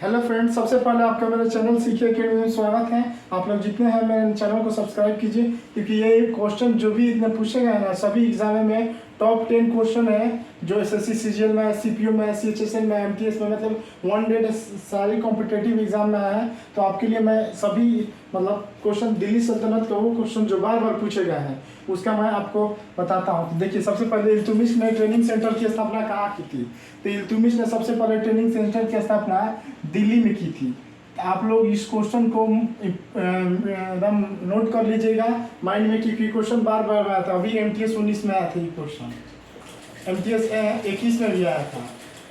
Hello friends, सबसे पहले आपका मेरे चैनल सीखे अकेडमी में स्वागत है। आप लोग जितने हैं मेरे चैनल को सब्सक्राइब कीजिए, क्योंकि ये क्वेश्चन जो भी इतने पूछे गए हैं ना, सभी एग्जाम में टॉप 10 क्वेश्चन है जो एसएससी सीजीएल में, सीपीयू में, सीएचएसएल में, एमटीएस में, मतलब 100 सारी कॉम्पिटेटिव एग्जाम में आया है। तो आपके लिए मैं सभी मतलब क्वेश्चन दिल्ली सल्तनत का वो क्वेश्चन जो बार बार पूछे गए हैं उसका मैं आपको बताता हूँ। तो देखिए, सबसे पहले इल्तुतमिश ने ट्रेनिंग सेंटर की स्थापना कहाँ की थी? तो इल्तुतमिश ने सबसे पहले ट्रेनिंग सेंटर की स्थापना दिल्ली में की थी। आप लोग इस क्वेश्चन को एकदम नोट कर लीजिएगा माइंड में, क्योंकि क्वेश्चन बार बार आया था। अभी एमटीएस 19 में आया था ये क्वेश्चन, एमटीएस 21 में भी आया था।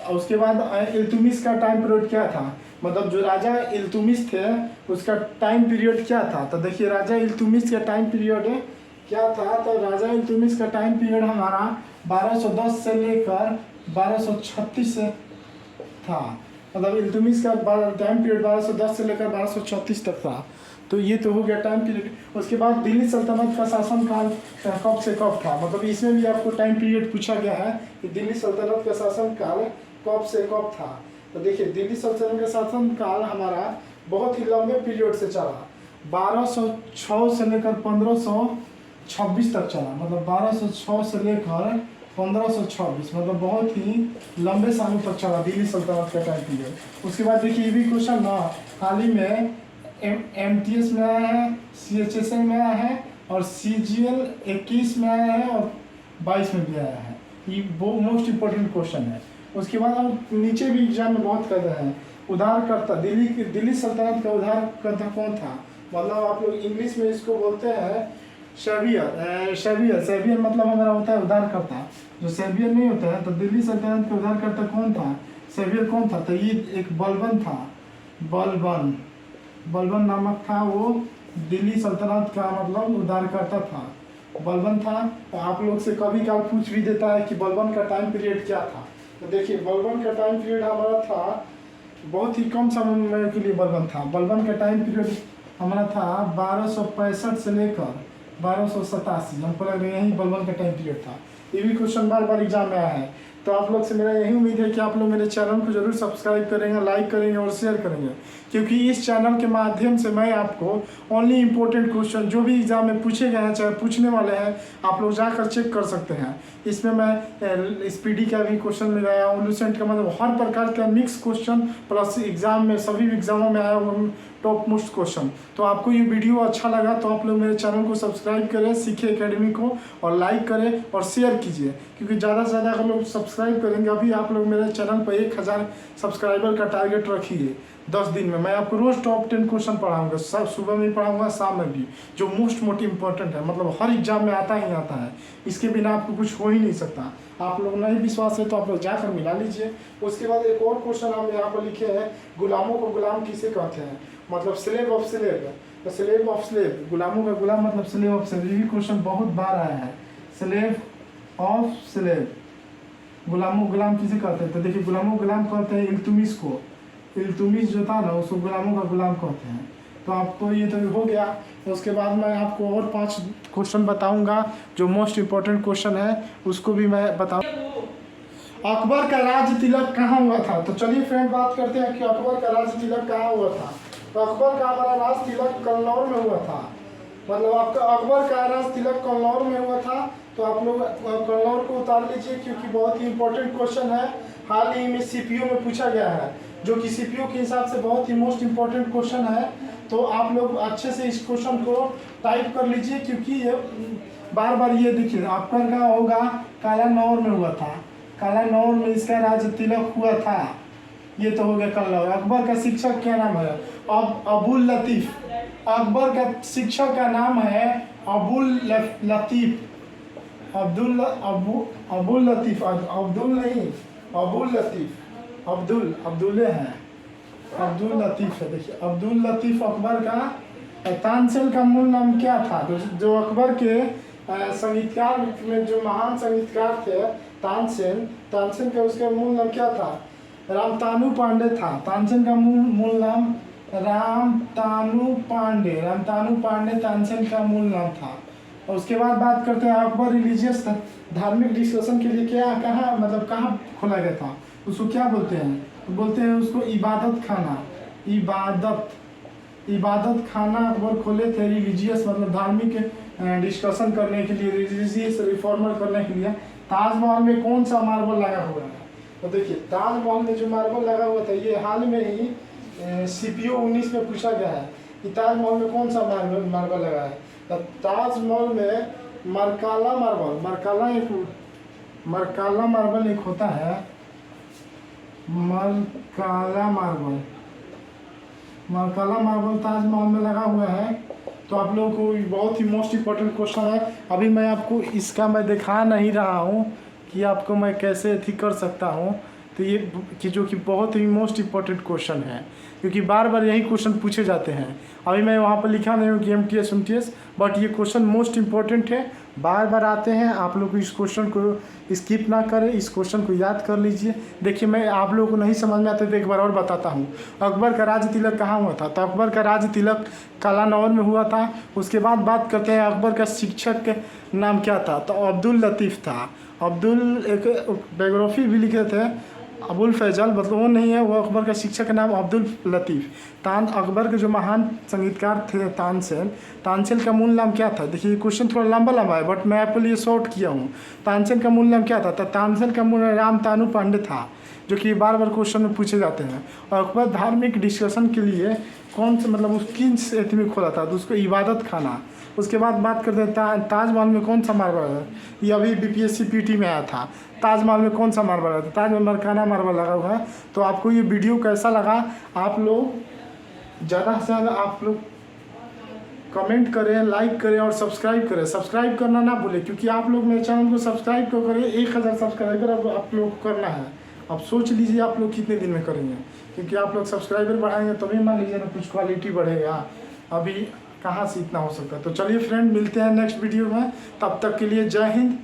और उसके बाद इल्तुतमिश का टाइम पीरियड क्या था, मतलब जो राजा इल्तुतमिश थे उसका टाइम पीरियड क्या था? तो देखिए, राजा इल्तुतमिश का टाइम पीरियड क्या था? तो राजा इल्तुतमिश का टाइम पीरियड हमारा 1210 से लेकर 1236 से था। मतलब इल्तुतमिश का टाइम पीरियड 1210 से लेकर 1236 तक था। तो ये तो हो गया टाइम पीरियड। उसके बाद दिल्ली सल्तनत का शासनकाल कब से कब था? मतलब इसमें भी आपको टाइम पीरियड पूछा गया है कि दिल्ली सल्तनत का शासनकाल कब से कब था। तो देखिए, दिल्ली सल्तनत का शासनकाल हमारा बहुत ही लंबे पीरियड से चला, 1206 से लेकर 1526 तक चला। मतलब 1206 से लेकर 1526, मतलब बहुत ही लंबे सालों तक चला दिल्ली सल्तनत का टाइम पीरियड। उसके बाद देखिए, ये भी क्वेश्चन ना हाल ही में एमटीएस में आया है, सीएचएसएल में आया है, और सीजीएल 21 में आया है, और 22 में भी आया है। ये वो मोस्ट इम्पोर्टेंट क्वेश्चन है। उसके बाद हम नीचे भी एग्जाम में बहुत कर रहे हैं, उधारकर्ता दिल्ली सल्तनत का उधारकर्ता कौन था? मतलब आप लोग इंग्लिश में इसको बोलते हैं सेवियर मतलब हमारा होता है उधारकर्ता। जो सेवियर नहीं होता है, तो दिल्ली सल्तनत का उधारकर्ता कौन था? सेवियर कौन था? तो ये एक बलबन था, बलबन नामक था वो दिल्ली सल्तनत का मतलब उधारकर्ता था, बलबन था। तो आप लोग से कभी काल पूछ भी देता है कि बलबन का टाइम पीरियड क्या था। तो देखिए, बलबन का टाइम पीरियड हमारा था बहुत ही कम समय के लिए बलबन था। बलबन का टाइम पीरियड हमारा था 1265 से लेकर 1287। हमको लग रहा है यही बलबन का टाइम पीरियड था। ये भी क्वेश्चन बार बार एग्जाम में आया है। तो आप लोग से मेरा यही उम्मीद है कि आप लोग मेरे चैनल को जरूर सब्सक्राइब करेंगे, लाइक करेंगे और शेयर करेंगे, क्योंकि इस चैनल के माध्यम से मैं आपको ओनली इम्पोर्टेंट क्वेश्चन जो भी एग्जाम में पूछे गए हैं, चाहे पूछने वाले हैं, आप लोग जाकर चेक कर सकते हैं। इसमें मैं स्पीडी का भी क्वेश्चन लगाया हूँ, लूसेंट का, मतलब हर प्रकार का मिक्स क्वेश्चन प्लस एग्जाम में सभी एग्जामों में आया हुआ टॉप मोस्ट क्वेश्चन। तो आपको ये वीडियो अच्छा लगा तो आप लोग मेरे चैनल को सब्सक्राइब करें, सीखे एकेडमी को, और लाइक करें और शेयर कीजिए, क्योंकि ज़्यादा से ज़्यादा अगर लोग सब्सक्राइब करेंगे, अभी आप लोग मेरे चैनल पर 1000 सब्सक्राइबर का टारगेट रखिए। 10 दिन में मैं आपको रोज़ टॉप 10 क्वेश्चन पढ़ाऊंगा, सब सुबह में पढ़ाऊंगा, शाम में भी, जो मोस्ट इम्पोर्टेंट है, मतलब हर एग्जाम में आता ही आता है। इसके बिना आपको कुछ हो ही नहीं सकता। आप लोग नहीं विश्वास है तो आप लोग जाकर मिला लीजिए। उसके बाद एक और क्वेश्चन हम यहाँ पर लिखे हैं, गुलामों को गुलाम किसे कहते हैं? मतलब स्लेव ऑफ स्लेव, तो स्लेव ऑफ स्लेव, गुलामों का गुलाम मतलब स्लेव ऑफ स्लेव। ये भी क्वेश्चन बहुत बार आया है, स्लेव ऑफ स्लेव, गुलाम किसे कहते हैं? तो देखिए, गुलामों को गुलाम कहते हैं इल्तुतमिश को। इल्तुतमिश जो था ना, उसको गुलामों का गुलाम कहते हैं। तो आपको ये तो हो गया। उसके बाद मैं आपको और 5 क्वेश्चन बताऊंगा जो मोस्ट इम्पोर्टेंट क्वेश्चन है, उसको भी मैं बताऊँ। अकबर का राज तिलक कहाँ हुआ था? तो चलिए फ्रेंड, बात करते हैं कि अकबर का राज तिलक कहाँ हुआ था। तो अकबर का हमारा राज तिलक कन्नौर में हुआ था। मतलब आपका अकबर का राज तिलक कन्नौर में हुआ था। तो आप लोग कन्नौर को उतार लीजिए, क्योंकि बहुत ही इंपॉर्टेंट क्वेश्चन है, हाल ही में सीपीयू में पूछा गया है, जो कि सीपीयू के हिसाब से बहुत ही मोस्ट इम्पोर्टेंट क्वेश्चन है। तो आप लोग अच्छे से इस क्वेश्चन को टाइप कर लीजिए, क्योंकि ये बार बार ये देखिए, अकबर का होगा कालानौर में हुआ था, कालानौर में इसका राज तिलक हुआ था। ये तो हो गया कन्नौर। अकबर का शिक्षक क्या नाम है? अबुल लतीफ़। अकबर का शिक्षक का नाम है अबुल लतीफ़, अबुल लतीफ़, अब्दुल नहीं, अबुल लतीफ़, अब्दुल्ले हैं, अब्दुल लतीफ़ है। देखिए, अब्दुल लतीफ़ अकबर का। तानसेन का मूल नाम क्या था? जो अकबर के संगीतकार में जो महान संगीतकार थे, तानसेन का उसका मूल नाम क्या था? रामतानु पांडे था। तानसेन का मूल नाम रामतानु पांडे तानसेन का मूल नाम था। और उसके बाद बात करते हैं अकबर धार्मिक डिस्कशन के लिए कहाँ खोला गया था, उसको क्या बोलते हैं? तो बोलते हैं उसको इबादत खाना। इबादत खाना अकबर खोले थे रिलीजियस मतलब धार्मिक डिस्कशन करने के लिए, रिलीजियस रिफॉर्मर करने के लिए। ताजमहल में कौन सा मार्बल लगा हुआ है? तो देखिए ताजमहल में जो मार्बल लगा हुआ था ये हाल में ही CPO 19 में पूछा गया है कि ताजमहल में कौन सा मार्बल लगा है। तो ताजमहल में मरकाला मार्बल एक होता है, मरकाला मार्बल ताजमहल में लगा हुआ है। तो आप लोगों को बहुत ही मोस्ट इम्पोर्टेंट क्वेश्चन है। अभी मैं आपको इसका मैं दिखा नहीं रहा हूँ कि आपको मैं कैसे ठीक कर सकता हूँ। तो ये कि जो कि बहुत ही मोस्ट इम्पोर्टेंट क्वेश्चन है, क्योंकि बार बार यही क्वेश्चन पूछे जाते हैं। अभी मैं वहाँ पर लिखा नहीं हूँ कि MTS बट ये क्वेश्चन मोस्ट इम्पोर्टेंट है, बार बार आते हैं। आप लोग इस क्वेश्चन को स्किप ना करें, इस क्वेश्चन को याद कर लीजिए। देखिए मैं आप लोगों को नहीं समझ में आता तो एक बार और बताता हूँ। अकबर का राज तिलक कहाँ हुआ था? तो अकबर का राज तिलक कालानौर में हुआ था। उसके बाद बात करते हैं अकबर का शिक्षक के नाम क्या था? तो अब्दुल लतीफ़ था। अब्दुल एक बायोग्राफी भी लिखे थे अबुल फैजल, मतलब वो नहीं है, वो अकबर का शिक्षक का नाम अब्दुल लतीफ़। अकबर के जो महान संगीतकार थे तानसेन का मूल नाम क्या था? देखिए क्वेश्चन थोड़ा लंबा है बट मैं आपके लिए शॉर्ट किया हूँ। तानसेन का मूल नाम क्या था? तो तानसेन का मूल राम तानु पांडे था, जो कि बार बार क्वेश्चन में पूछे जाते हैं। और अकबर धार्मिक डिस्कशन के लिए कौन सा मतलब उस किन एथी में खोला था? तो उसको इबादत खाना। उसके बाद बात करते हैं ताजमहल में कौन सा मार्बल है? ये अभी BPSC PT में आया था। ताजमहल में कौन सा मार्बल है? ताजमहल मरकाना मार्बल लगा हुआ है। तो आपको ये वीडियो कैसा लगा? आप लोग ज़्यादा से ज़्यादा आप लोग कमेंट करें, लाइक करें और सब्सक्राइब करें। सब्सक्राइब करना ना भूलें, क्योंकि आप लोग मेरे चैनल को सब्सक्राइब तो करें। 1000 सब्सक्राइबर अब आप लोग को करना है। अब सोच लीजिए आप लोग कितने दिन में करेंगे, क्योंकि आप लोग सब्सक्राइबर बढ़ाएंगे तभी मान लीजिए ना कुछ क्वालिटी बढ़ेगा। अभी कहाँ से इतना हो सकता है। तो चलिए फ्रेंड, मिलते हैं नेक्स्ट वीडियो में। तब तक के लिए जय हिंद,